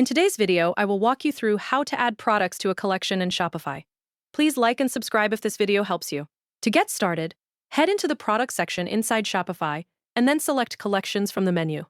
In today's video, I will walk you through how to add products to a collection in Shopify. Please like and subscribe if this video helps you. To get started, head into the product section inside Shopify and then select Collections from the menu.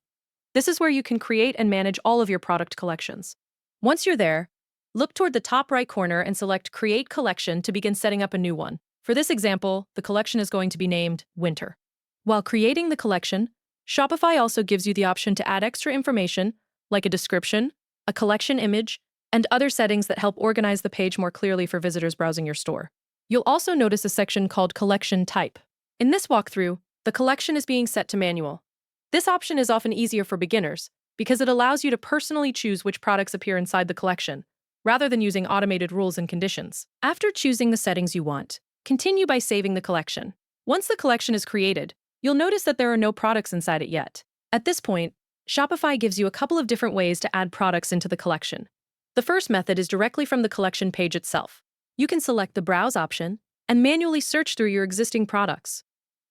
This is where you can create and manage all of your product collections. Once you're there, look toward the top right corner and select Create Collection to begin setting up a new one. For this example, the collection is going to be named Winter. While creating the collection, Shopify also gives you the option to add extra information like a description, a collection image, and other settings that help organize the page more clearly for visitors browsing your store. You'll also notice a section called Collection Type. In this walkthrough, the collection is being set to manual. This option is often easier for beginners because it allows you to personally choose which products appear inside the collection, rather than using automated rules and conditions. After choosing the settings you want, continue by saving the collection. Once the collection is created, you'll notice that there are no products inside it yet. At this point, Shopify gives you a couple of different ways to add products into the collection. The first method is directly from the collection page itself. You can select the Browse option and manually search through your existing products.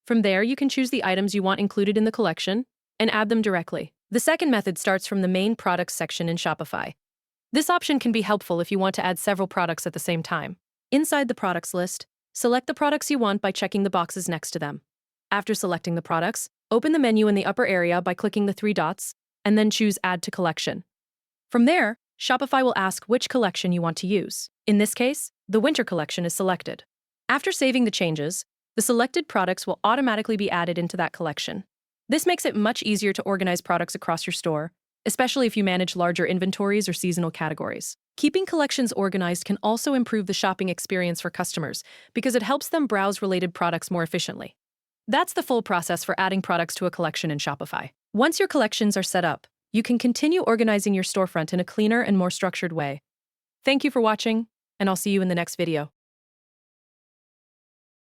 From there, you can choose the items you want included in the collection and add them directly. The second method starts from the Main Products section in Shopify. This option can be helpful if you want to add several products at the same time. Inside the products list, select the products you want by checking the boxes next to them. After selecting the products, open the menu in the upper area by clicking the three dots, and then choose Add to Collection. From there, Shopify will ask which collection you want to use. In this case, the Winter collection is selected. After saving the changes, the selected products will automatically be added into that collection. This makes it much easier to organize products across your store, especially if you manage larger inventories or seasonal categories. Keeping collections organized can also improve the shopping experience for customers because it helps them browse related products more efficiently. That's the full process for adding products to a collection in Shopify. Once your collections are set up, you can continue organizing your storefront in a cleaner and more structured way. Thank you for watching, and I'll see you in the next video.